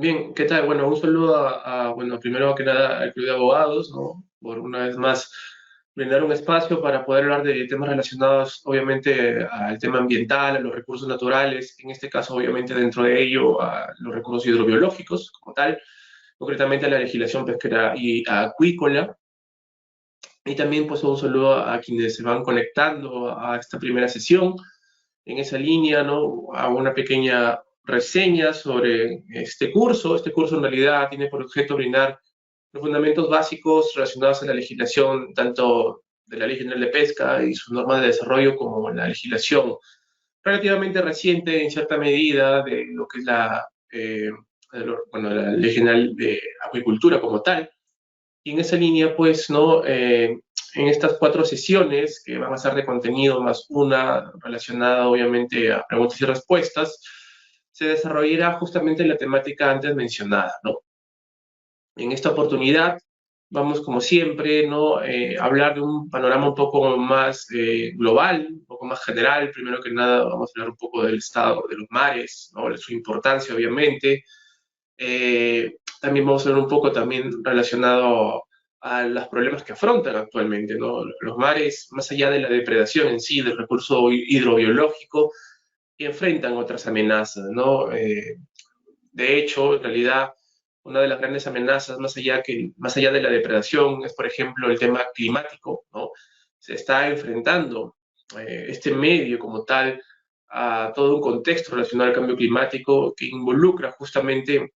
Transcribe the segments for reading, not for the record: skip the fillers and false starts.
Bien, ¿qué tal? Bueno, un saludo bueno, primero que nada al Club de Abogados, ¿no? Por una vez más brindar un espacio para poder hablar de temas relacionados, obviamente, al tema ambiental, a los recursos naturales, en este caso, obviamente, dentro de ello, a los recursos hidrobiológicos como tal, concretamente a la legislación pesquera y acuícola. Y también, pues, un saludo a quienes se van conectando a esta primera sesión en esa línea, ¿no? A una pequeña reseña sobre este curso. Este curso en realidad tiene por objeto brindar los fundamentos básicos relacionados a la legislación, tanto de la Ley General de Pesca y sus normas de desarrollo, como la legislación relativamente reciente, en cierta medida, de lo que es bueno, la Ley General de Acuicultura como tal. Y en esa línea, pues, ¿no? En estas cuatro sesiones, que van a ser de contenido más una relacionada, obviamente, a preguntas y respuestas, se desarrollará justamente la temática antes mencionada, ¿no? En esta oportunidad vamos, como siempre, ¿no? Hablar de un panorama un poco más global, un poco más general. Primero que nada, vamos a hablar un poco del estado de los mares, ¿no? De su importancia, obviamente. También vamos a hablar un poco también relacionado a los problemas que afrontan actualmente, ¿no? Los mares, más allá de la depredación en sí, del recurso hidrobiológico, enfrentan otras amenazas, ¿no? De hecho, en realidad, una de las grandes amenazas, más allá de la depredación, es, por ejemplo, el tema climático, ¿no? Se está enfrentando este medio como tal a todo un contexto relacionado al cambio climático que involucra justamente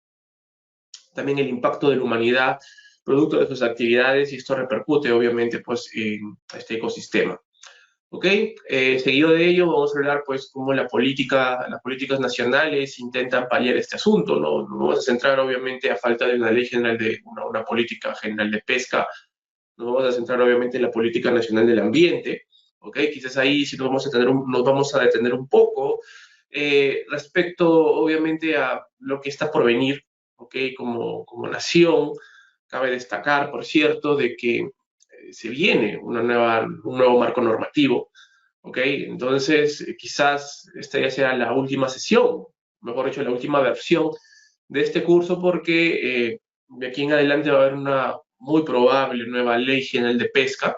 también el impacto de la humanidad producto de sus actividades, y esto repercute obviamente pues en este ecosistema. ¿Ok? Seguido de ello vamos a hablar pues cómo las políticas nacionales intentan paliar este asunto, ¿no? Nos vamos a centrar obviamente a falta de una ley general una política general de pesca, nos vamos a centrar obviamente en la política nacional del ambiente, ¿ok? Quizás ahí sí nos vamos a detener un poco respecto obviamente a lo que está por venir, ¿ok? Como nación, cabe destacar, por cierto, de que se viene un nuevo marco normativo, ¿ok? Entonces, quizás esta ya sea la última sesión, mejor dicho, la última versión de este curso, porque de aquí en adelante va a haber una muy probable nueva ley general de pesca,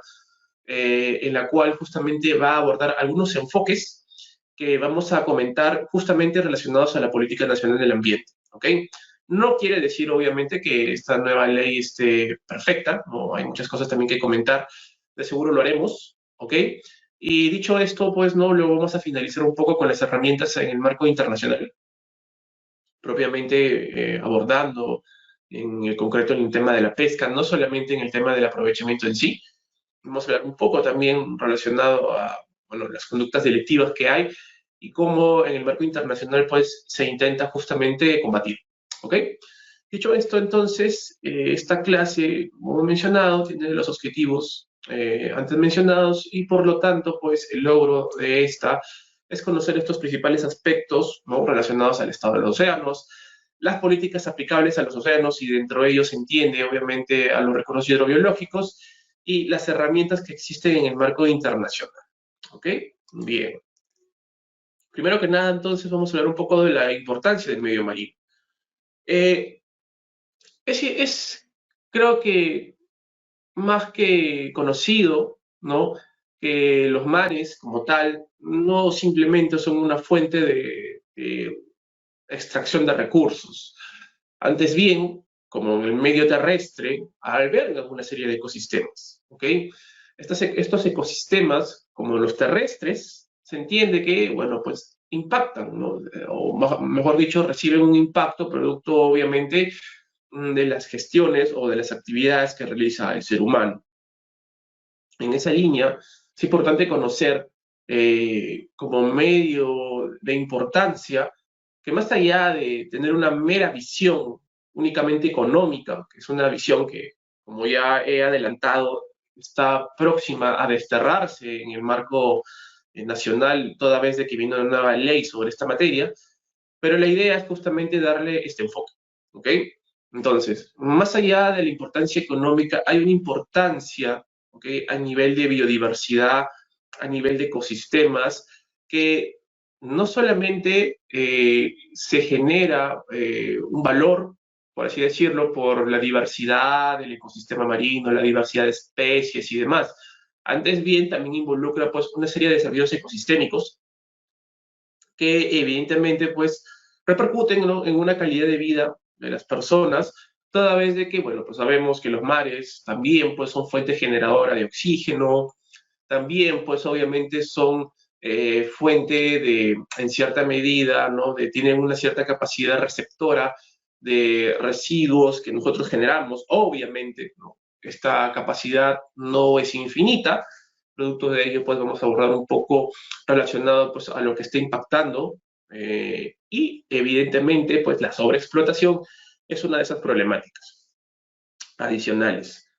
en la cual justamente va a abordar algunos enfoques que vamos a comentar justamente relacionados a la política nacional del ambiente, ¿ok? No quiere decir, obviamente, que esta nueva ley esté perfecta, ¿no? Hay muchas cosas también que comentar, de seguro lo haremos, ¿ok? Y dicho esto, pues, ¿no? Luego vamos a finalizar un poco con las herramientas en el marco internacional, propiamente abordando en el concreto en el tema de la pesca, no solamente en el tema del aprovechamiento en sí. Vamos a hablar un poco también relacionado a, bueno, las conductas delictivas que hay y cómo en el marco internacional pues se intenta justamente combatir. ¿Ok? Dicho esto, entonces, esta clase, como he mencionado, tiene los objetivos antes mencionados, y por lo tanto, pues el logro de esta es conocer estos principales aspectos, ¿no? Relacionados al estado de los océanos, las políticas aplicables a los océanos, y dentro de ellos se entiende obviamente a los recursos hidrobiológicos y las herramientas que existen en el marco internacional. ¿Ok? Bien. Primero que nada, entonces, vamos a hablar un poco de la importancia del medio marino. Eh, creo que más que conocido, ¿no? Que los mares como tal no simplemente son una fuente de extracción de recursos. Antes bien, como en el medio terrestre, albergan una serie de ecosistemas, ¿ok? Estos ecosistemas, como los terrestres, se entiende que, bueno, pues impactan, ¿no? O mejor dicho, reciben un impacto producto, obviamente, de las gestiones o de las actividades que realiza el ser humano. En esa línea, es importante conocer como medio de importancia que, más allá de tener una mera visión únicamente económica, que es una visión que, como ya he adelantado, está próxima a desterrarse en el marco nacional, toda vez de que vino una nueva ley sobre esta materia, pero la idea es justamente darle este enfoque, ¿ok? Entonces, más allá de la importancia económica, hay una importancia, ¿okay? A nivel de biodiversidad, a nivel de ecosistemas, que no solamente se genera un valor, por así decirlo, por la diversidad del ecosistema marino, la diversidad de especies y demás. Antes bien, también involucra pues, una serie de desafíos ecosistémicos que evidentemente pues, repercuten, ¿no?, en una calidad de vida de las personas, toda vez de que, bueno, pues sabemos que los mares también pues, son fuente generadora de oxígeno, también, pues obviamente son fuente de, en cierta medida, ¿no? Tienen una cierta capacidad receptora de residuos que nosotros generamos, obviamente, ¿no? Esta capacidad no es infinita, producto de ello, pues vamos a abordar un poco relacionado pues, a lo que está impactando y evidentemente, pues la sobreexplotación es una de esas problemáticas adicionales.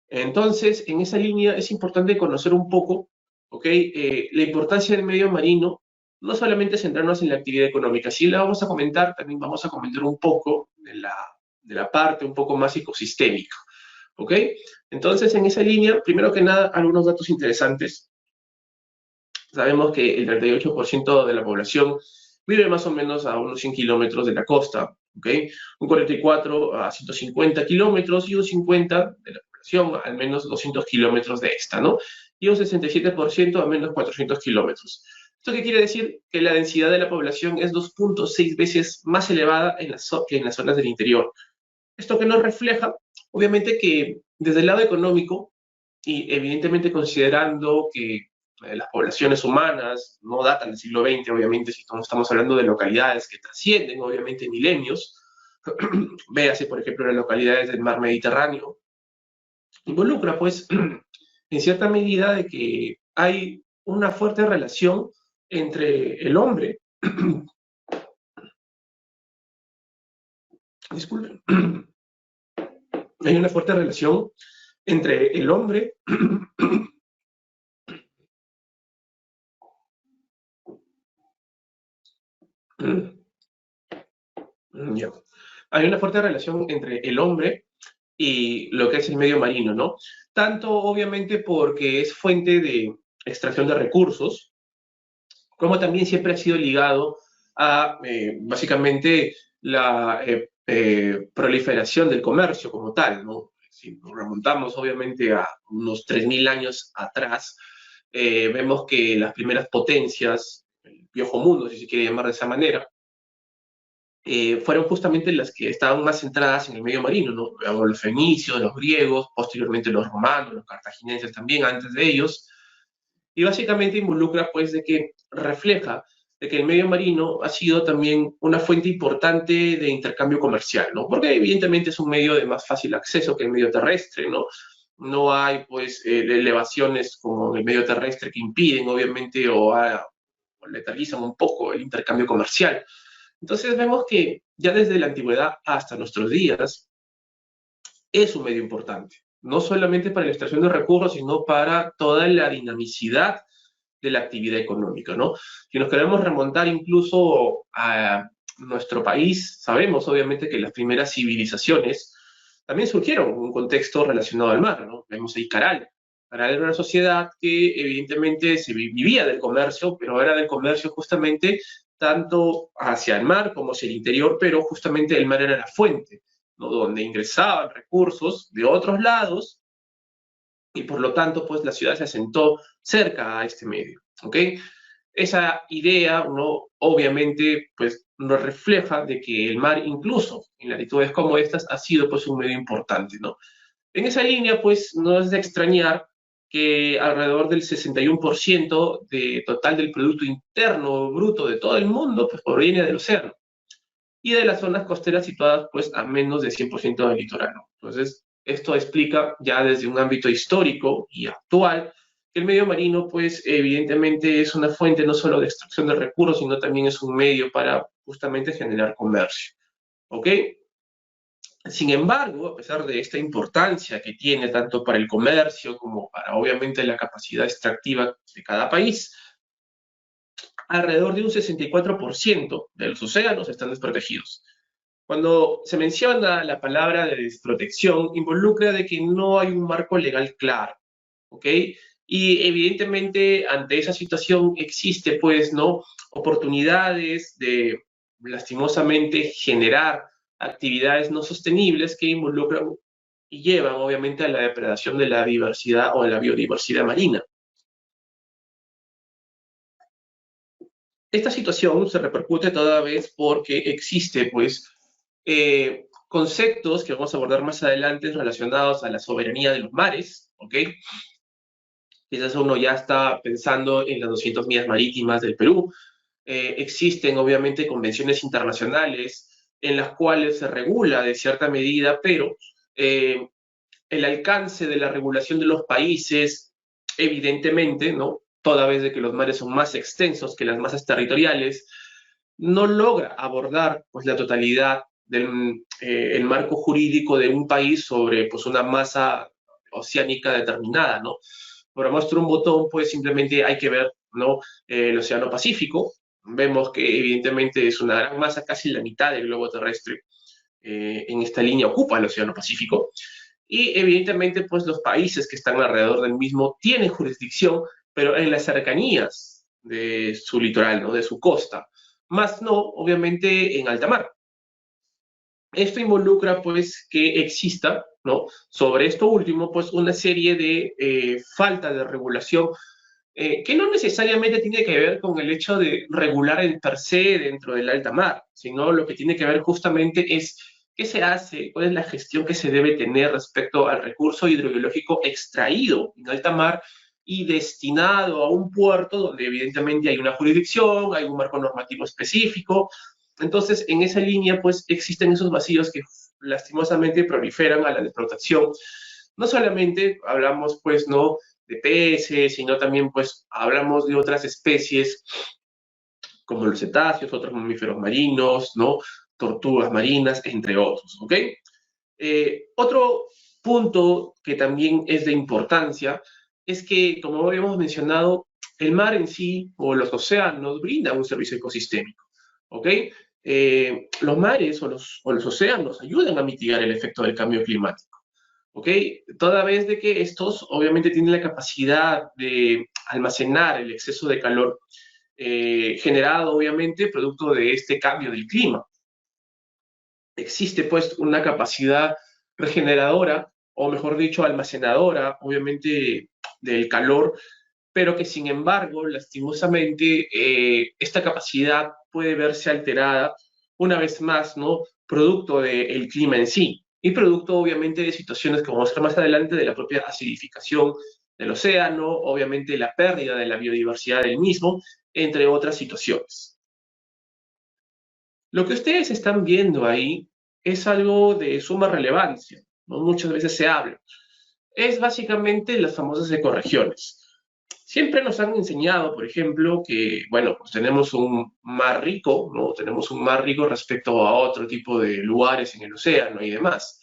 Entonces, en esa línea es importante conocer un poco, ¿ok? La importancia del medio marino, no solamente centrarnos en la actividad económica, sí la vamos a comentar, también vamos a comentar un poco de la parte un poco más ecosistémica, ¿ok? Entonces, en esa línea, primero que nada, algunos datos interesantes. Sabemos que el 38% de la población vive más o menos a unos 100 kilómetros de la costa, ¿ok? Un 44 a 150 kilómetros y un 50 de la población al menos 200 kilómetros de esta, ¿no? Y un 67% a menos 400 kilómetros. ¿Esto qué quiere decir? Que la densidad de la población es 2.6 veces más elevada que en las zonas del interior. Esto que nos refleja, obviamente, que desde el lado económico, y evidentemente considerando que las poblaciones humanas no datan del siglo XX, obviamente, si no estamos hablando de localidades que trascienden, obviamente, milenios, véase, por ejemplo, las localidades del mar Mediterráneo, involucra, pues, en cierta medida de que hay una fuerte relación entre el hombre, disculpen, hay una fuerte relación entre el hombre ya. Hay una fuerte relación entre el hombre y lo que es el medio marino, ¿no? Tanto obviamente porque es fuente de extracción de recursos, como también siempre ha sido ligado a básicamente la proliferación del comercio como tal, ¿no? Si nos remontamos obviamente a unos 3.000 años atrás, vemos que las primeras potencias, el viejo mundo, si se quiere llamar de esa manera, fueron justamente las que estaban más centradas en el medio marino, ¿no? Los fenicios, los griegos, posteriormente los romanos, los cartagineses también antes de ellos, y básicamente involucra pues de que refleja de que el medio marino ha sido también una fuente importante de intercambio comercial, ¿no? Porque evidentemente es un medio de más fácil acceso que el medio terrestre, ¿no? No hay pues elevaciones como el medio terrestre que impiden obviamente o letalizan un poco el intercambio comercial. Entonces vemos que ya desde la antigüedad hasta nuestros días es un medio importante, no solamente para la extracción de recursos, sino para toda la dinamicidad de la actividad económica, ¿no? Si nos queremos remontar incluso a nuestro país, sabemos obviamente que las primeras civilizaciones también surgieron en un contexto relacionado al mar, ¿no? Vemos ahí Caral. Caral era una sociedad que evidentemente se vivía del comercio, pero era del comercio justamente tanto hacia el mar como hacia el interior, pero justamente el mar era la fuente, ¿no? Donde ingresaban recursos de otros lados y por lo tanto, pues la ciudad se asentó cerca a este medio, ¿ok? Esa idea, ¿no? Obviamente, pues nos refleja de que el mar, incluso en latitudes como estas, ha sido pues un medio importante, ¿no? En esa línea, pues no es de extrañar que alrededor del 61% de total del Producto Interno Bruto de todo el mundo, pues proviene del océano y de las zonas costeras situadas pues a menos de 100% del litoral, ¿no? Entonces, esto explica ya desde un ámbito histórico y actual que el medio marino pues evidentemente es una fuente no solo de extracción de recursos, sino también es un medio para justamente generar comercio, ¿ok? Sin embargo, a pesar de esta importancia que tiene tanto para el comercio como para obviamente la capacidad extractiva de cada país, alrededor de un 64% de los océanos están desprotegidos. Cuando se menciona la palabra de desprotección, involucra de que no hay un marco legal claro, ¿ok? Y evidentemente ante esa situación existe pues, ¿no? Oportunidades de lastimosamente generar actividades no sostenibles que involucran y llevan obviamente a la depredación de la diversidad o de la biodiversidad marina. Esta situación se repercute toda vez porque existe, pues, conceptos que vamos a abordar más adelante relacionados a la soberanía de los mares, ¿ok? Quizás uno ya está pensando en las 200 millas marítimas del Perú. Existen, obviamente, convenciones internacionales en las cuales se regula de cierta medida, pero el alcance de la regulación de los países, evidentemente, ¿no? Toda vez de que los mares son más extensos que las masas territoriales, no logra abordar pues, la totalidad del el marco jurídico de un país sobre pues, una masa oceánica determinada, ¿no? Por muestra un botón, pues simplemente hay que ver, ¿no? El Océano Pacífico. Vemos que evidentemente es una gran masa, casi la mitad del globo terrestre. En esta línea ocupa el Océano Pacífico. Y evidentemente, pues los países que están alrededor del mismo tienen jurisdicción, pero en las cercanías de su litoral, ¿no? De su costa, más no, obviamente, en alta mar. Esto involucra, pues, que exista, ¿no? Sobre esto último, pues, una serie de falta de regulación que no necesariamente tiene que ver con el hecho de regular el per se dentro del alta mar, sino lo que tiene que ver justamente es qué se hace, cuál es la gestión que se debe tener respecto al recurso hidrobiológico extraído en alta mar y destinado a un puerto donde evidentemente hay una jurisdicción, hay un marco normativo específico. Entonces, en esa línea, pues existen esos vacíos que lastimosamente proliferan a la desprotección. No solamente hablamos, pues, ¿no? De peces, sino también pues hablamos de otras especies como los cetáceos, otros mamíferos marinos, ¿no? Tortugas marinas, entre otros, ¿ok? Otro punto que también es de importancia es que, como habíamos mencionado, el mar en sí o los océanos brindan un servicio ecosistémico, ¿ok? Los mares o los océanos ayudan a mitigar el efecto del cambio climático. ¿Ok? Toda vez de que estos obviamente tienen la capacidad de almacenar el exceso de calor generado obviamente producto de este cambio del clima. Existe pues una capacidad regeneradora, o mejor dicho, almacenadora, obviamente, del calor, pero que sin embargo, lastimosamente, esta capacidad puede verse alterada una vez más, ¿no? Producto del clima en sí y producto obviamente de situaciones que vamos a ver más adelante de la propia acidificación del océano, obviamente la pérdida de la biodiversidad del mismo, entre otras situaciones. Lo que ustedes están viendo ahí es algo de suma relevancia, ¿no? Muchas veces se habla. Es básicamente las famosas ecorregiones. Siempre nos han enseñado, por ejemplo, que, bueno, pues tenemos un mar rico, ¿no? Tenemos un mar rico respecto a otro tipo de lugares en el océano y demás.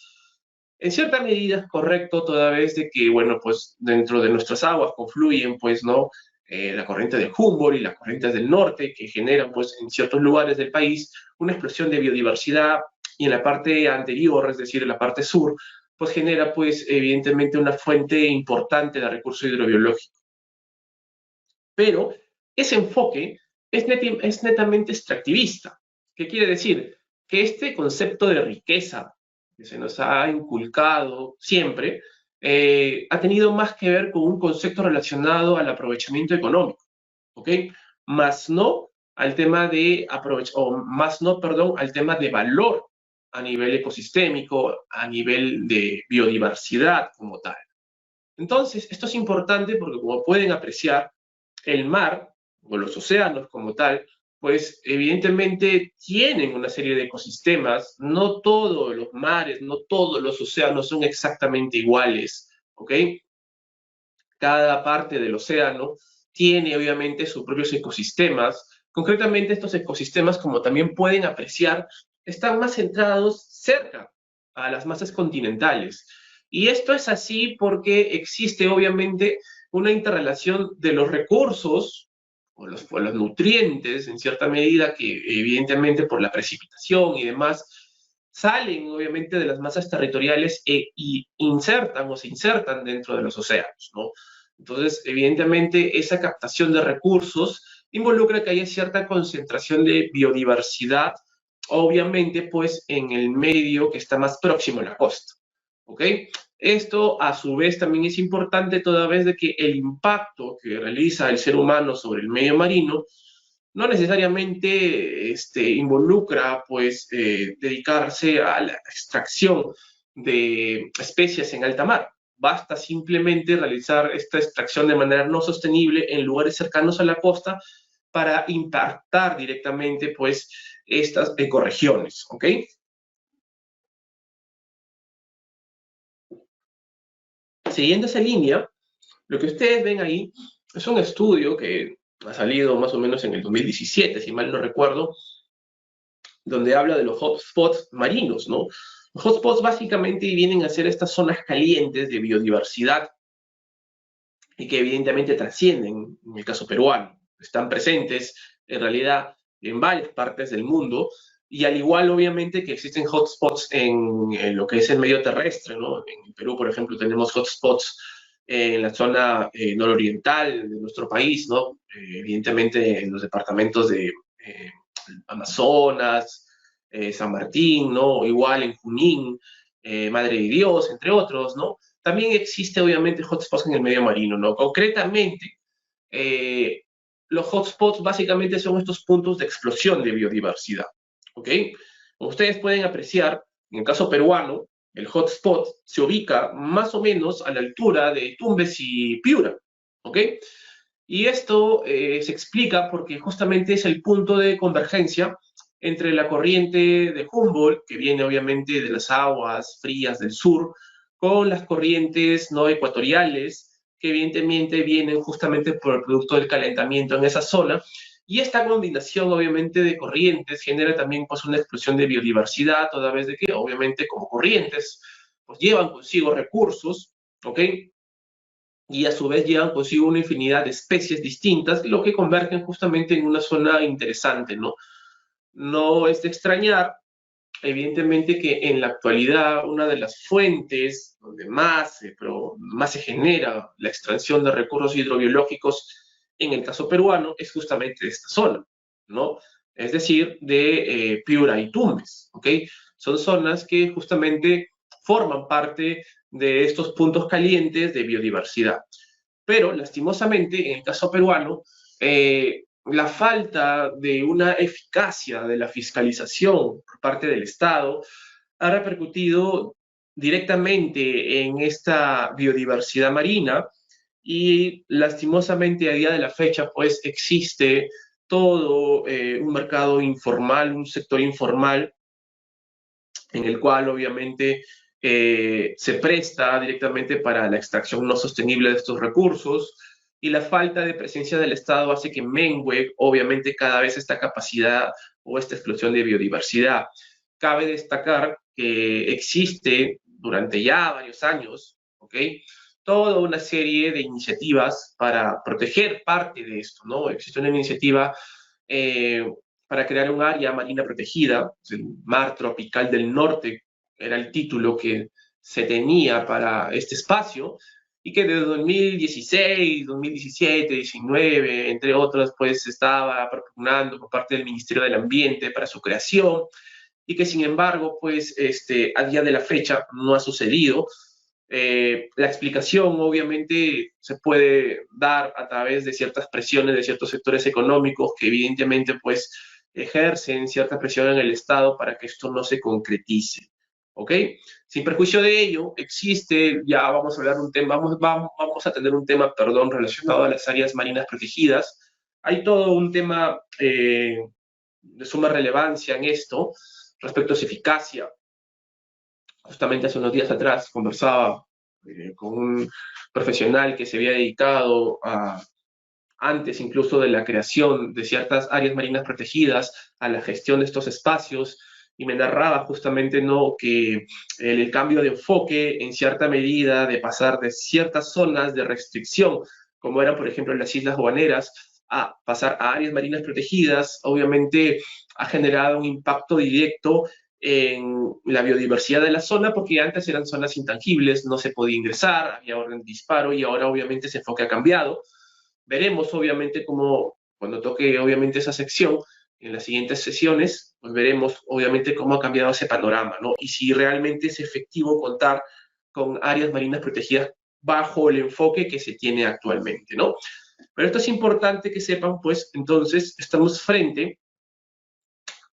En cierta medida es correcto, toda vez de que, bueno, pues dentro de nuestras aguas confluyen, pues, ¿no? La corriente del Humboldt y las corrientes del norte que generan, pues, en ciertos lugares del país una explosión de biodiversidad y en la parte anterior, es decir, en la parte sur, pues genera, pues, evidentemente una fuente importante de recurso hidrobiológico. Pero ese enfoque es netamente extractivista. ¿Qué quiere decir? Que este concepto de riqueza que se nos ha inculcado siempre ha tenido más que ver con un concepto relacionado al aprovechamiento económico, ¿ok? Más no al tema de o más no, perdón, al tema de valor a nivel ecosistémico, a nivel de biodiversidad como tal. Entonces, esto es importante porque como pueden apreciar, el mar o los océanos como tal, pues evidentemente tienen una serie de ecosistemas. No todos los mares, no todos los océanos son exactamente iguales, ¿ok? Cada parte del océano tiene obviamente sus propios ecosistemas. Concretamente, estos ecosistemas, como también pueden apreciar, están más centrados cerca a las masas continentales. Y esto es así porque existe obviamente una interrelación de los recursos o los nutrientes en cierta medida que evidentemente por la precipitación y demás salen obviamente de las masas territoriales y insertan o se insertan dentro de los océanos, ¿no? Entonces, evidentemente, esa captación de recursos involucra que haya cierta concentración de biodiversidad, obviamente, pues, en el medio que está más próximo a la costa, ¿ok? Esto, a su vez, también es importante toda vez de que el impacto que realiza el ser humano sobre el medio marino no necesariamente involucra, pues, dedicarse a la extracción de especies en alta mar. Basta simplemente realizar esta extracción de manera no sostenible en lugares cercanos a la costa para impactar directamente, pues, estas ecorregiones, ¿ok? Siguiendo esa línea, lo que ustedes ven ahí es un estudio que ha salido más o menos en el 2017, si mal no recuerdo, donde habla de los hotspots marinos, ¿no? Los hotspots básicamente vienen a ser estas zonas calientes de biodiversidad y que evidentemente trascienden, en el caso peruano, están presentes en realidad en varias partes del mundo y al igual obviamente que existen hotspots en lo que es el medio terrestre, ¿no? En Perú, por ejemplo, tenemos hotspots en la zona nororiental de nuestro país, ¿no? Evidentemente en los departamentos de Amazonas, San Martín, ¿no? Igual en Junín, Madre de Dios, entre otros, ¿no? También existe obviamente hotspots en el medio marino, ¿no? Concretamente, eh, los hotspots básicamente son estos puntos de explosión de biodiversidad, ¿ok? Como ustedes pueden apreciar, en el caso peruano, el hotspot se ubica más o menos a la altura de Tumbes y Piura, ¿ok? Y esto se explica porque justamente es el punto de convergencia entre la corriente de Humboldt, que viene obviamente de las aguas frías del sur, con las corrientes no ecuatoriales, que evidentemente vienen justamente por el producto del calentamiento en esa zona. Y esta combinación, obviamente, de corrientes genera también pues, una explosión de biodiversidad, toda vez de que, obviamente, como corrientes, pues llevan consigo recursos, ¿ok? Y a su vez llevan consigo una infinidad de especies distintas, lo que convergen justamente en una zona interesante, ¿no? No es de extrañar, evidentemente, que en la actualidad una de las fuentes donde más se genera la extracción de recursos hidrobiológicos en el caso peruano es justamente esta zona, ¿no? Es decir, de Piura y Tumbes, ¿ok? Son zonas que justamente forman parte de estos puntos calientes de biodiversidad. Pero, lastimosamente, en el caso peruano, la falta de una eficacia de la fiscalización por parte del Estado ha repercutido directamente en esta biodiversidad marina y lastimosamente a día de la fecha pues existe todo un mercado informal, un sector informal en el cual obviamente se presta directamente para la extracción no sostenible de estos recursos y la falta de presencia del Estado hace que mengue obviamente cada vez esta capacidad o esta explosión de biodiversidad. Cabe destacar que existe durante ya varios años, ¿ok? Toda una serie de iniciativas para proteger parte de esto, ¿no? Existe una iniciativa eh, para crear un área marina protegida, el Mar Tropical del Norte era el título que se tenía para este espacio, y que desde 2016, 2017, 19, entre otros, pues estaba propugnando por parte del Ministerio del Ambiente para su creación, y que sin embargo, pues a día de la fecha no ha sucedido. La explicación obviamente se puede dar a través de ciertas presiones de ciertos sectores económicos que evidentemente pues ejercen cierta presión en el Estado para que esto no se concretice. ¿Ok? Sin perjuicio de ello, existe, ya vamos a hablar un tema, vamos a tener un tema, perdón, relacionado a las áreas marinas protegidas. Hay todo un tema de suma relevancia en esto respecto a su eficacia. Justamente hace unos días atrás conversaba con un profesional que se había dedicado a, antes incluso de la creación de ciertas áreas marinas protegidas, a la gestión de estos espacios, y me narraba justamente ¿no? que el cambio de enfoque en cierta medida de pasar de ciertas zonas de restricción, como eran por ejemplo las Islas Guaneras, a pasar a áreas marinas protegidas, obviamente ha generado un impacto directo en la biodiversidad de la zona, porque antes eran zonas intangibles, no se podía ingresar, había orden de disparo y ahora obviamente ese enfoque ha cambiado. Veremos obviamente cómo, cuando toque obviamente esa sección, en las siguientes sesiones, pues veremos obviamente cómo ha cambiado ese panorama, ¿no? Y si realmente es efectivo contar con áreas marinas protegidas bajo el enfoque que se tiene actualmente, ¿no? Pero esto es importante que sepan, pues entonces estamos frente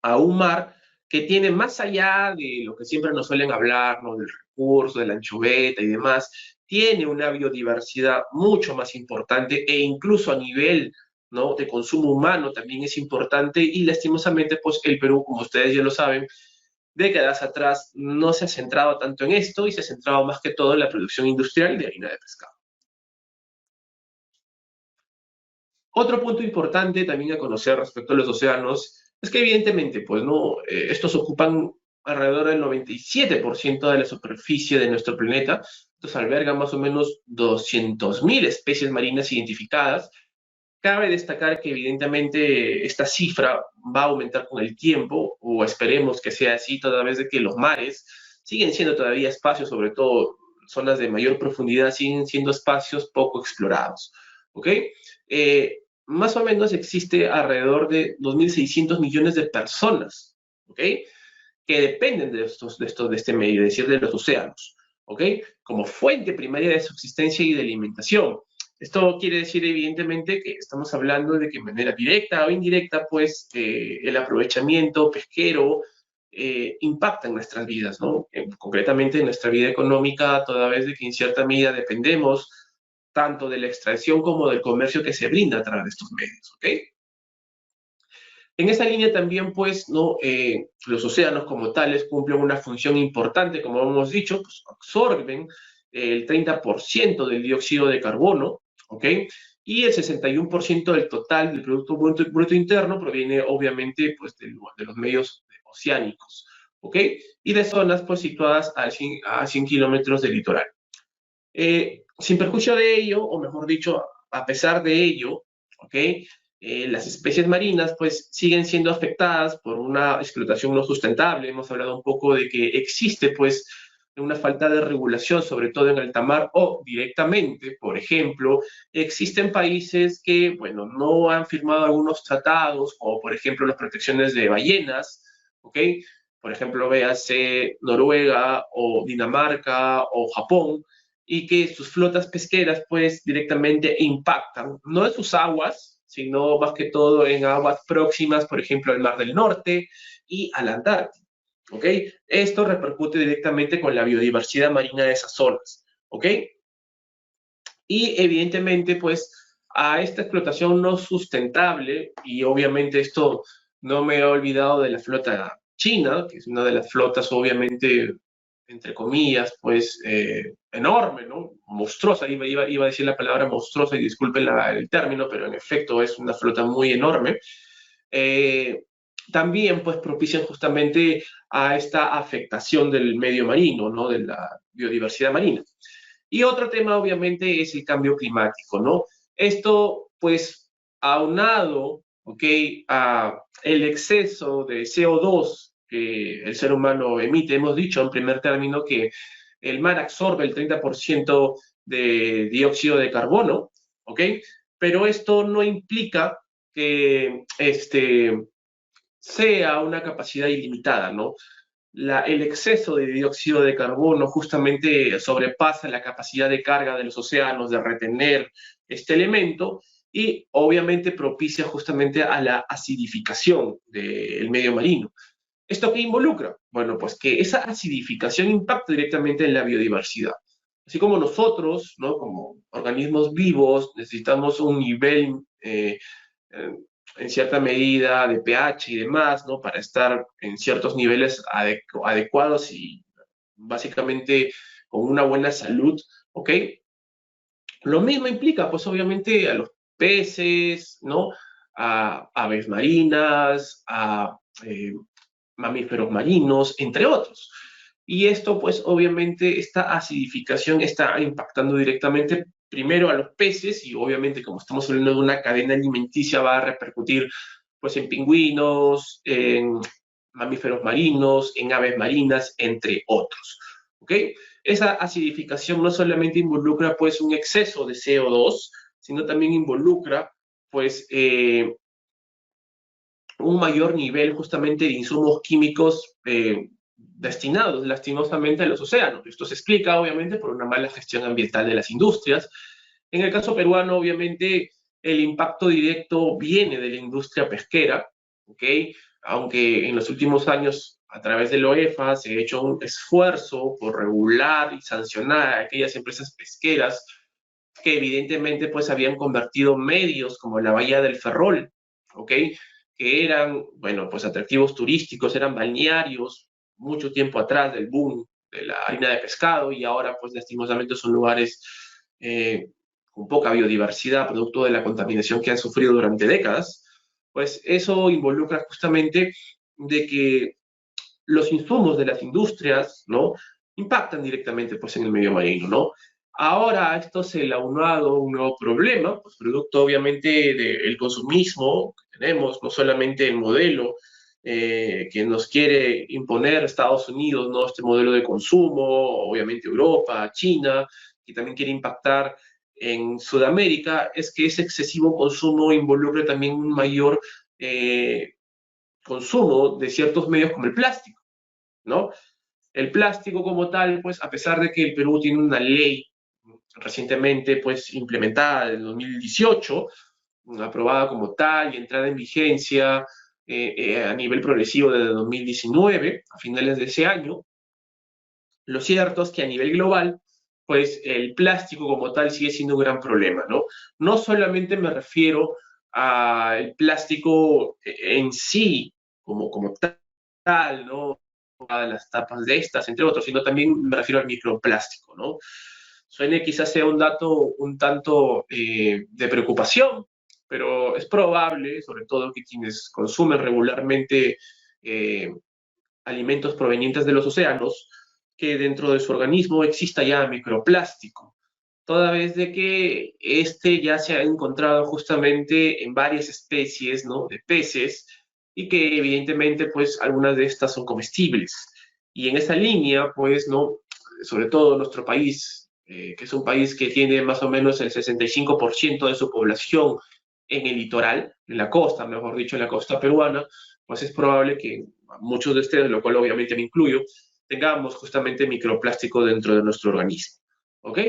a un mar que tiene más allá de lo que siempre nos suelen hablar, ¿no? Del recurso, de la anchoveta y demás, tiene una biodiversidad mucho más importante e incluso a nivel, ¿no? De consumo humano también es importante y lastimosamente pues el Perú, como ustedes ya lo saben, décadas atrás no se ha centrado tanto en esto y se ha centrado más que todo en la producción industrial de harina de pescado. Otro punto importante también a conocer respecto a los océanos es que evidentemente, pues no, estos ocupan alrededor del 97% de la superficie de nuestro planeta. Estos albergan más o menos 200.000 especies marinas identificadas. Cabe destacar que evidentemente esta cifra va a aumentar con el tiempo, o esperemos que sea así, toda vez de que los mares siguen siendo todavía espacios, sobre todo zonas de mayor profundidad, siguen siendo espacios poco explorados. ¿Ok? Más o menos existe alrededor de 2.600 millones de personas, ¿ok? Que dependen de este medio, es decir, de los océanos, ¿ok? Como fuente primaria de subsistencia y de alimentación. Esto quiere decir, evidentemente, que estamos hablando de que de manera directa o indirecta, pues, el aprovechamiento pesquero impacta en nuestras vidas, ¿no? Concretamente en nuestra vida económica, toda vez de que en cierta medida dependemos tanto de la extracción como del comercio que se brinda a través de estos medios, ¿ok? En esa línea también, pues, ¿no? Los océanos como tales cumplen una función importante, como hemos dicho, pues, absorben el 30% del dióxido de carbono, ¿ok? Y el 61% del total del Producto Bruto Interno proviene, obviamente, pues, de los medios oceánicos, ¿ok? Y de zonas, pues, situadas a 100 kilómetros del litoral. Sin perjuicio de ello, o mejor dicho, a pesar de ello, ¿ok? Las especies marinas pues siguen siendo afectadas por una explotación no sustentable. Hemos hablado un poco de que existe pues una falta de regulación, sobre todo en alta mar o directamente, por ejemplo, existen países que, bueno, no han firmado algunos tratados, como por ejemplo las protecciones de ballenas, ¿ok? Por ejemplo, véase Noruega o Dinamarca o Japón, y que sus flotas pesqueras pues directamente impactan, no en sus aguas, sino más que todo en aguas próximas, por ejemplo, al Mar del Norte y al Antártico. ¿Ok? Esto repercute directamente con la biodiversidad marina de esas zonas. ¿Ok? Y evidentemente, pues, a esta explotación no sustentable, y obviamente esto no me he olvidado de la flota china, que es una de las flotas obviamente, entre comillas, pues, enorme, ¿no? Monstruosa, iba a decir la palabra monstruosa y disculpen el término, pero en efecto es una flota muy enorme. Eh, también pues propician justamente a esta afectación del medio marino, ¿no? De la biodiversidad marina. Y otro tema, obviamente, es el cambio climático, ¿no? Esto, pues, aunado, ¿ok? A el exceso de CO2 que el ser humano emite. Hemos dicho en primer término que el mar absorbe el 30% de dióxido de carbono, ¿ok? Pero esto no implica que sea una capacidad ilimitada, ¿no? El exceso de dióxido de carbono justamente sobrepasa la capacidad de carga de los océanos de retener este elemento y obviamente propicia justamente a la acidificación del medio marino. ¿Esto qué involucra? Bueno, pues que esa acidificación impacta directamente en la biodiversidad. Así como nosotros, ¿no? Como organismos vivos, necesitamos un nivel eh, en cierta medida de pH y demás, ¿no? Para estar en ciertos niveles adecuados y básicamente con una buena salud, ¿ok? Lo mismo implica, pues obviamente, a los peces, ¿no? A aves marinas, a mamíferos marinos, entre otros. Y esto, pues obviamente, esta acidificación está impactando directamente primero a los peces y obviamente como estamos hablando de una cadena alimenticia va a repercutir pues en pingüinos, en mamíferos marinos, en aves marinas, entre otros. ¿Ok? Esa acidificación no solamente involucra pues un exceso de CO2, sino también involucra pues un mayor nivel justamente de insumos químicos destinados lastimosamente a los océanos. Esto se explica obviamente por una mala gestión ambiental de las industrias. En el caso peruano, obviamente, el impacto directo viene de la industria pesquera, ¿ok? Aunque en los últimos años, a través de la OEFA, se ha hecho un esfuerzo por regular y sancionar a aquellas empresas pesqueras que evidentemente pues habían convertido medios como la Bahía del Ferrol, ¿ok? Que eran, bueno, pues atractivos turísticos, eran balnearios mucho tiempo atrás del boom de la harina de pescado y ahora pues lastimosamente son lugares con poca biodiversidad, producto de la contaminación que han sufrido durante décadas, pues eso involucra justamente de que los insumos de las industrias, ¿no? Impactan directamente pues en el medio marino, ¿no? Ahora a esto se le ha aunado un nuevo problema, pues producto obviamente del consumismo que tenemos, no solamente el modelo que nos quiere imponer Estados Unidos, ¿no? Este modelo de consumo, obviamente Europa, China, que también quiere impactar en Sudamérica, es que ese excesivo consumo involucra también un mayor consumo de ciertos medios como el plástico, ¿no? El plástico como tal, pues a pesar de que el Perú tiene una ley recientemente pues implementada en 2018, aprobada como tal y entrada en vigencia a nivel progresivo desde 2019, a finales de ese año, lo cierto es que a nivel global, pues el plástico como tal sigue siendo un gran problema, ¿no? No solamente me refiero al plástico en sí, como tal, ¿no? A las tapas de estas, entre otros, sino también me refiero al microplástico, ¿no? Suene quizás sea un dato un tanto de preocupación, pero es probable, sobre todo que quienes consumen regularmente eh, alimentos provenientes de los océanos, que dentro de su organismo exista ya microplástico, toda vez de que este ya se ha encontrado justamente en varias especies, ¿no? De peces y que evidentemente pues algunas de estas son comestibles. Y en esa línea pues, ¿no? Sobre todo nuestro país, que es un país que tiene más o menos el 65% de su población en el litoral, en la costa, mejor dicho, en la costa peruana, pues es probable que muchos de ustedes, lo cual obviamente me incluyo, tengamos justamente microplástico dentro de nuestro organismo. ¿Ok?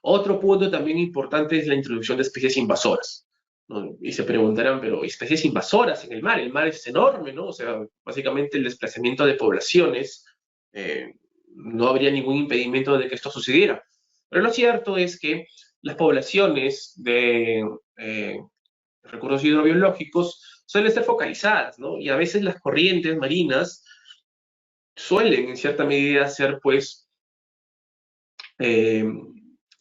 Otro punto también importante es la introducción de especies invasoras, ¿no? Y se preguntarán, pero especies invasoras en el mar es enorme, ¿no? O sea, básicamente el desplazamiento de poblaciones, no habría ningún impedimento de que esto sucediera. Pero lo cierto es que las poblaciones de recursos hidrobiológicos suelen ser focalizadas, ¿no? Y a veces las corrientes marinas suelen en cierta medida ser pues eh,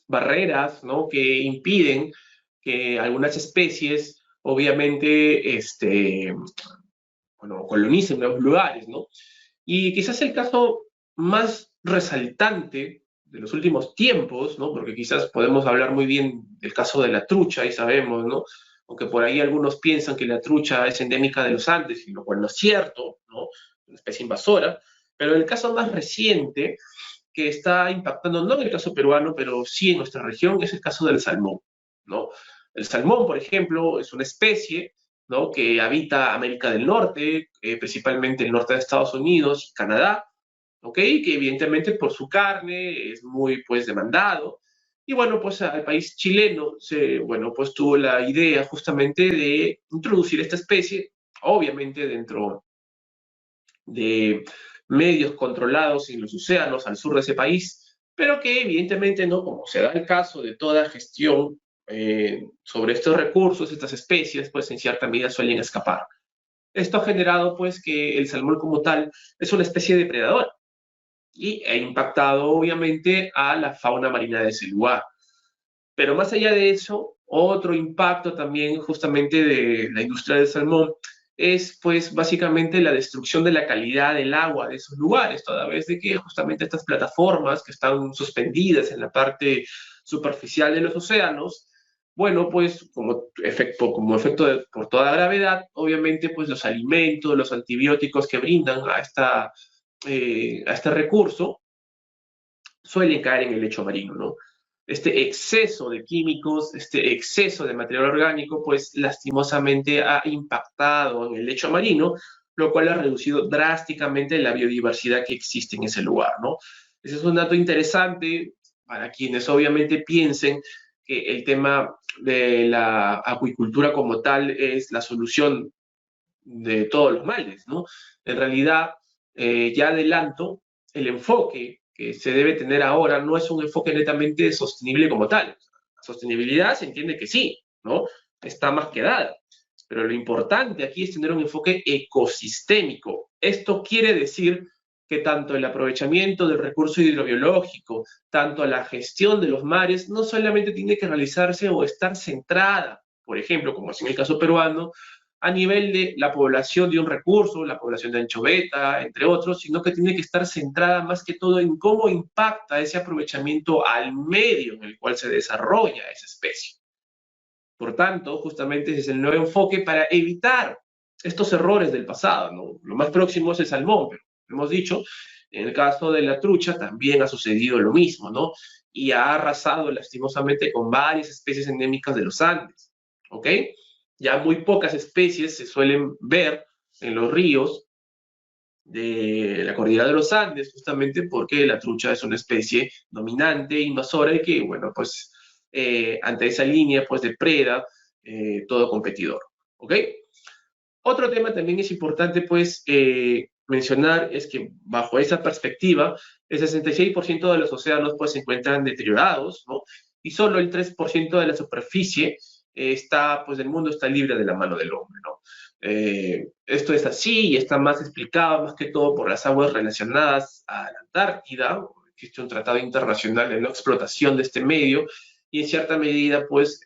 barreras, ¿no? Que impiden que algunas especies obviamente bueno, colonicen nuevos lugares, ¿no? Y quizás el caso más resaltante de los últimos tiempos, ¿no? Porque quizás podemos hablar muy bien del caso de la trucha y sabemos, ¿no? Aunque por ahí algunos piensan que la trucha es endémica de los Andes, y lo cual no es cierto, ¿no? Una especie invasora, pero el caso más reciente que está impactando, no en el caso peruano, pero sí en nuestra región, es el caso del salmón, ¿no? El salmón, por ejemplo, es una especie, ¿no? Que habita América del Norte, principalmente el norte de Estados Unidos, Canadá, ¿ok? Que evidentemente por su carne es muy, pues, demandado. Y bueno, pues al país chileno, bueno, pues tuvo la idea justamente de introducir esta especie, obviamente dentro de medios controlados en los océanos al sur de ese país, pero que evidentemente no, como se da el caso de toda gestión sobre estos recursos, estas especies, pues en cierta medida suelen escapar. Esto ha generado pues que el salmón como tal es una especie depredadora y ha impactado obviamente a la fauna marina de ese lugar. Pero más allá de eso, otro impacto también justamente de la industria del salmón es pues básicamente la destrucción de la calidad del agua de esos lugares, toda vez de que justamente estas plataformas que están suspendidas en la parte superficial de los océanos bueno, pues por toda gravedad, obviamente, pues los alimentos, los antibióticos que brindan a este recurso suelen caer en el lecho marino, ¿no? Este exceso de químicos, este exceso de material orgánico, pues lastimosamente ha impactado en el lecho marino, lo cual ha reducido drásticamente la biodiversidad que existe en ese lugar, ¿no? Ese es un dato interesante para quienes obviamente piensen que el tema de la acuicultura como tal es la solución de todos los males, ¿no? En realidad, ya adelanto, el enfoque que se debe tener ahora no es un enfoque netamente sostenible como tal. La sostenibilidad se entiende que sí, ¿no? Está más que dada. Pero lo importante aquí es tener un enfoque ecosistémico. Esto quiere decir que tanto el aprovechamiento del recurso hidrobiológico, tanto la gestión de los mares, no solamente tiene que realizarse o estar centrada, por ejemplo, como es en el caso peruano, a nivel de la población de un recurso, la población de anchoveta, entre otros, sino que tiene que estar centrada más que todo en cómo impacta ese aprovechamiento al medio en el cual se desarrolla esa especie. Por tanto, justamente ese es el nuevo enfoque para evitar estos errores del pasado, ¿no? Lo más próximo es el salmón, pero hemos dicho, en el caso de la trucha también ha sucedido lo mismo, ¿no? Y ha arrasado lastimosamente con varias especies endémicas de los Andes, ¿ok? Ya muy pocas especies se suelen ver en los ríos de la cordillera de los Andes, justamente porque la trucha es una especie dominante, invasora y que, bueno, pues ante esa línea, pues depreda todo competidor. ¿Ok? Otro tema también es importante, pues, mencionar es que bajo esa perspectiva, el 66% de los océanos, pues, se encuentran deteriorados, ¿no? Y solo el 3% de la superficie pues, del mundo está libre de la mano del hombre, ¿no? Esto es así y está más explicado, más que todo, por las aguas relacionadas a la Antártida. Existe un tratado internacional de no explotación de este medio y en cierta medida, pues,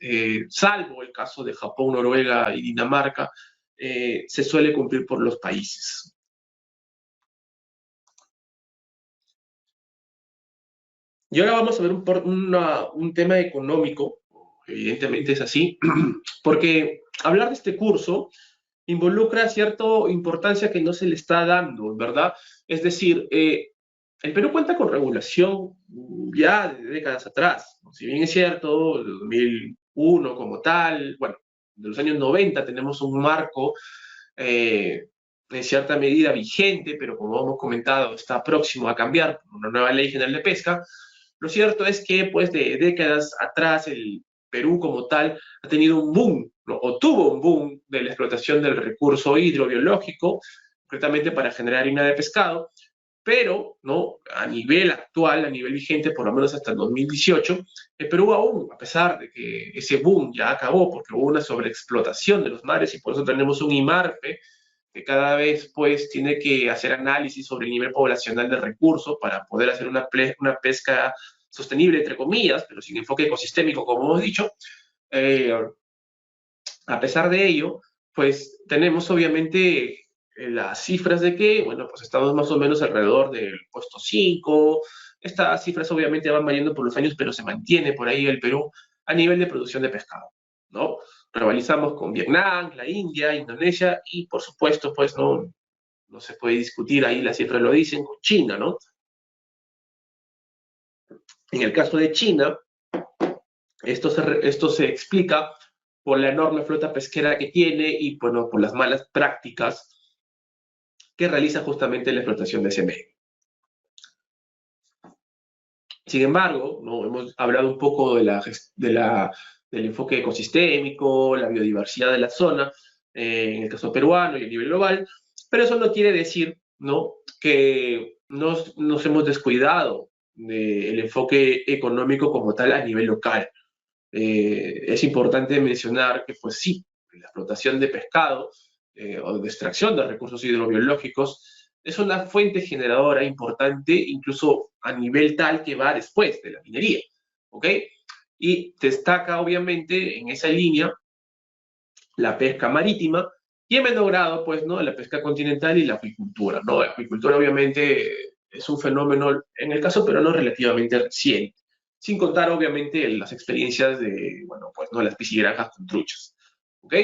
salvo el caso de Japón, Noruega y Dinamarca, se suele cumplir por los países. Y ahora vamos a ver un tema económico, evidentemente es así, porque hablar de este curso involucra cierta importancia que no se le está dando, ¿verdad? Es decir, el Perú cuenta con regulación ya de décadas atrás, ¿no? Si bien es cierto, el 2001 como tal, bueno, de los años 90 tenemos un marco en cierta medida vigente, pero como hemos comentado, está próximo a cambiar por una nueva ley general de pesca. Lo cierto es que, pues, de décadas atrás, el Perú como tal ha tenido un boom, ¿no? O tuvo un boom de la explotación del recurso hidrobiológico, concretamente para generar harina de pescado, pero, ¿no? A nivel actual, a nivel vigente, por lo menos hasta el 2018, el Perú aún, a pesar de que ese boom ya acabó, porque hubo una sobreexplotación de los mares y por eso tenemos un IMARPE que cada vez pues tiene que hacer análisis sobre el nivel poblacional de recursos para poder hacer una pesca sostenible, entre comillas, pero sin enfoque ecosistémico, como hemos dicho. Eh, a pesar de ello, pues tenemos obviamente las cifras de que, bueno, pues estamos más o menos alrededor del puesto 5. Estas cifras obviamente van variando por los años, pero se mantiene por ahí el Perú a nivel de producción de pescado, ¿no? Rivalizamos con Vietnam, la India, Indonesia y por supuesto, pues no se puede discutir, ahí las cifras lo dicen, con China, ¿no? En el caso de China, esto se explica por la enorme flota pesquera que tiene y bueno, por las malas prácticas que realiza justamente la explotación de ese medio. Sin embargo, ¿no? Hemos hablado un poco del enfoque ecosistémico, la biodiversidad de la zona, en el caso peruano y a nivel global, pero eso no quiere decir, ¿no? Que nos hemos descuidado del enfoque económico como tal a nivel local. Es importante mencionar que, pues sí, la explotación de pescado o de extracción de recursos hidrobiológicos es una fuente generadora importante, incluso a nivel tal que va después de la minería, ¿ok? Y destaca, obviamente, en esa línea la pesca marítima y en menor grado, pues, ¿no? La pesca continental y la acuicultura, ¿no? La acuicultura, obviamente, es un fenómeno, en el caso peruano, relativamente reciente. sin contar obviamente las experiencias de, bueno, pues no las piscigranjas con truchas, ¿ok?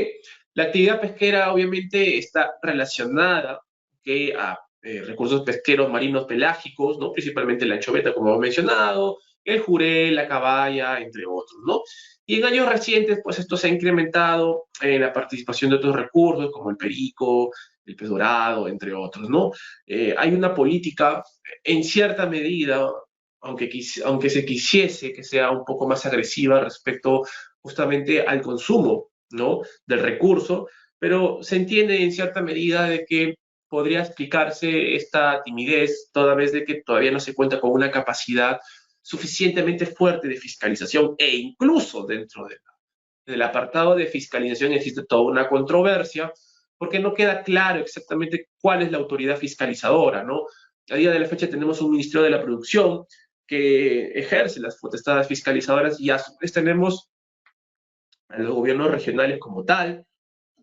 La actividad pesquera obviamente está relacionada, ¿ok? A recursos pesqueros marinos pelágicos, ¿no? Principalmente la anchoveta, como hemos mencionado, el jurel, la caballa, entre otros, ¿no? Y en años recientes, pues esto se ha incrementado en la participación de otros recursos, como el perico, el pez dorado, entre otros, ¿no? Hay una política, en cierta medida, aunque se quisiese que sea un poco más agresiva respecto justamente al consumo, ¿no? Del recurso, pero se entiende en cierta medida de que podría explicarse esta timidez toda vez de que todavía no se cuenta con una capacidad suficientemente fuerte de fiscalización e incluso dentro del apartado de fiscalización existe toda una controversia porque no queda claro exactamente cuál es la autoridad fiscalizadora, ¿no? A día de la fecha tenemos un Ministerio de la Producción que ejerce las potestades fiscalizadoras y a su vez tenemos a los gobiernos regionales como tal.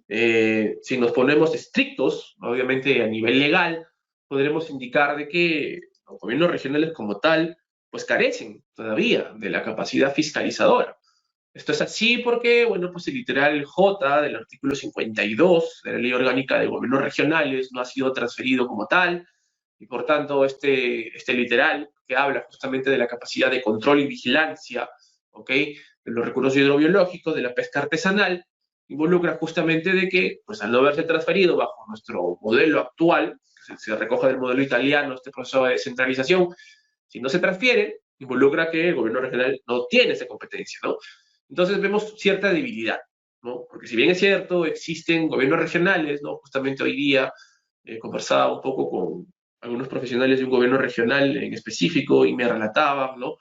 Si nos ponemos estrictos, obviamente a nivel legal, podremos indicar de que los gobiernos regionales como tal, pues carecen todavía de la capacidad fiscalizadora. Esto es así porque, bueno, pues el literal J del artículo 52 de la Ley Orgánica de Gobiernos Regionales no ha sido transferido como tal, y por tanto este literal que habla justamente de la capacidad de control y vigilancia, ¿ok? De los recursos hidrobiológicos, de la pesca artesanal, involucra justamente de que, pues al no haberse transferido bajo nuestro modelo actual, que se recoge del modelo italiano, este proceso de descentralización, si no se transfiere, involucra que el gobierno regional no tiene esa competencia, ¿no? Entonces vemos cierta debilidad, ¿no? Porque si bien es cierto, existen gobiernos regionales, ¿no? Justamente hoy día conversaba un poco con algunos profesionales de un gobierno regional en específico y me relataban, ¿no?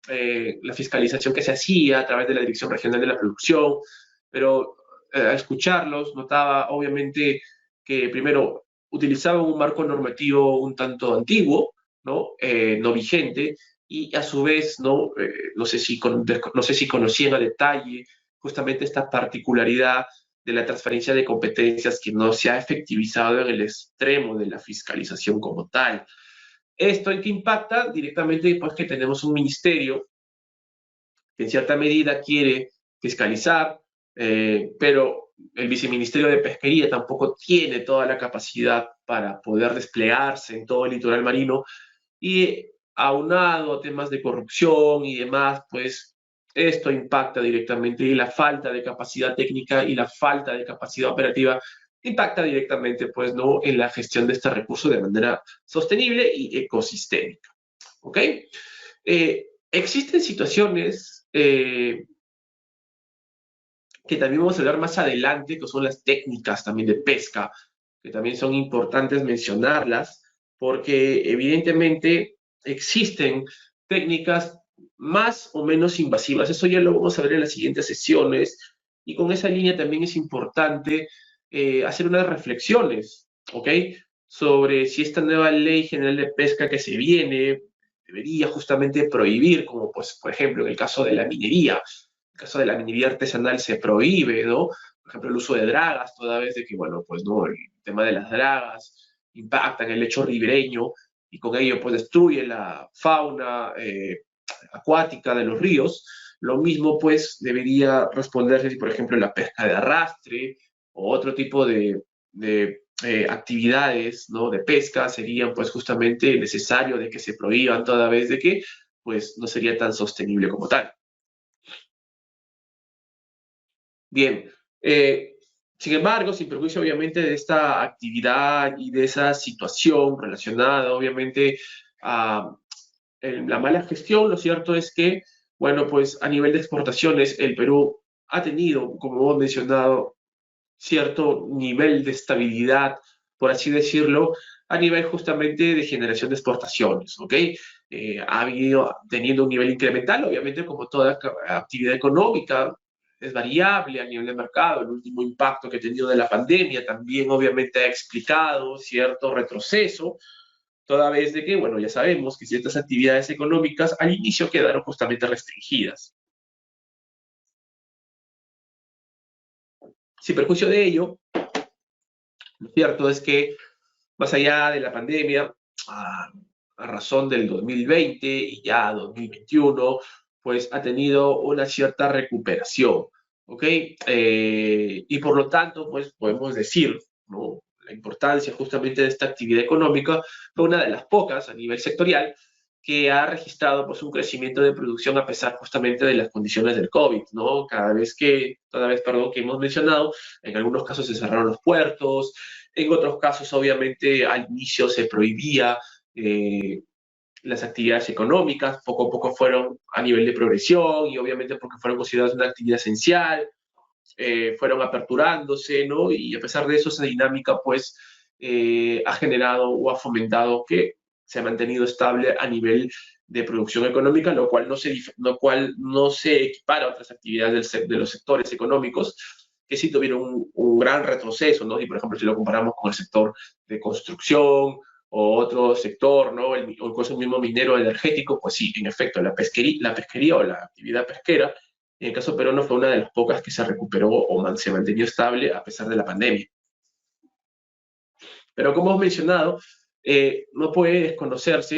La fiscalización que se hacía a través de la Dirección Regional de la Producción, pero al escucharlos notaba obviamente que primero utilizaban un marco normativo un tanto antiguo, ¿no? No vigente, y a su vez, no sé si conocían a detalle justamente esta particularidad de la transferencia de competencias que no se ha efectivizado en el extremo de la fiscalización como tal. Esto en que impacta directamente pues que tenemos un ministerio que en cierta medida quiere fiscalizar, pero el viceministerio de Pesquería tampoco tiene toda la capacidad para poder desplegarse en todo el litoral marino y aunado a temas de corrupción y demás, pues esto impacta directamente y la falta de capacidad técnica y la falta de capacidad operativa impacta directamente, pues, ¿no? En la gestión de este recurso de manera sostenible y ecosistémica, ¿ok? Existen situaciones que también vamos a hablar más adelante, que son las técnicas también de pesca, que también son importantes mencionarlas, porque evidentemente existen técnicas más o menos invasivas. Eso ya lo vamos a ver en las siguientes sesiones. Y con esa línea también es importante hacer unas reflexiones, ¿ok? Sobre si esta nueva ley general de pesca que se viene debería justamente prohibir, como pues, por ejemplo, en el caso de la minería, el caso de la minería artesanal se prohíbe, ¿no? Por ejemplo, el uso de dragas, toda vez de que, bueno, pues no, el tema de las dragas impacta en el lecho ribereño y con ello pues destruye la fauna acuática de los ríos. Lo mismo pues debería responderse si, por ejemplo, la pesca de arrastre o otro tipo de actividades, ¿no? De pesca serían pues justamente necesario de que se prohíban toda vez de que pues no sería tan sostenible como tal. Bien, sin embargo, sin perjuicio obviamente de esta actividad y de esa situación relacionada obviamente a la mala gestión, lo cierto es que, bueno, pues a nivel de exportaciones, el Perú ha tenido, como hemos mencionado, cierto nivel de estabilidad, por así decirlo, a nivel justamente de generación de exportaciones, ¿ok? Ha habido teniendo un nivel incremental, obviamente como toda actividad económica, es variable a nivel de mercado. El último impacto que ha tenido de la pandemia también obviamente ha explicado cierto retroceso, toda vez de que, bueno, ya sabemos que ciertas actividades económicas al inicio quedaron justamente restringidas. Sin perjuicio de ello, lo cierto es que más allá de la pandemia, a razón del 2020 y ya 2021, pues ha tenido una cierta recuperación, ¿ok? Y por lo tanto, pues podemos decir, ¿no? La importancia justamente de esta actividad económica fue una de las pocas a nivel sectorial que ha registrado pues un crecimiento de producción a pesar justamente de las condiciones del COVID, ¿no? Toda vez, perdón, que hemos mencionado, en algunos casos se cerraron los puertos, en otros casos obviamente al inicio se prohibía eh, las actividades económicas, poco a poco fueron a nivel de progresión y obviamente porque fueron consideradas una actividad esencial, fueron aperturándose, ¿no? Y a pesar de eso, esa dinámica, pues, ha generado o ha fomentado que se ha mantenido estable a nivel de producción económica, lo cual no se equipara a otras actividades de los sectores económicos que sí tuvieron un gran retroceso, ¿no? Y por ejemplo, si lo comparamos con el sector de construcción o otro sector, ¿no? O incluso el mismo minero energético, pues sí, en efecto, la pesquería o la actividad pesquera en el caso peruano fue una de las pocas que se recuperó o se mantenió estable a pesar de la pandemia. Pero como hemos mencionado, no puede desconocerse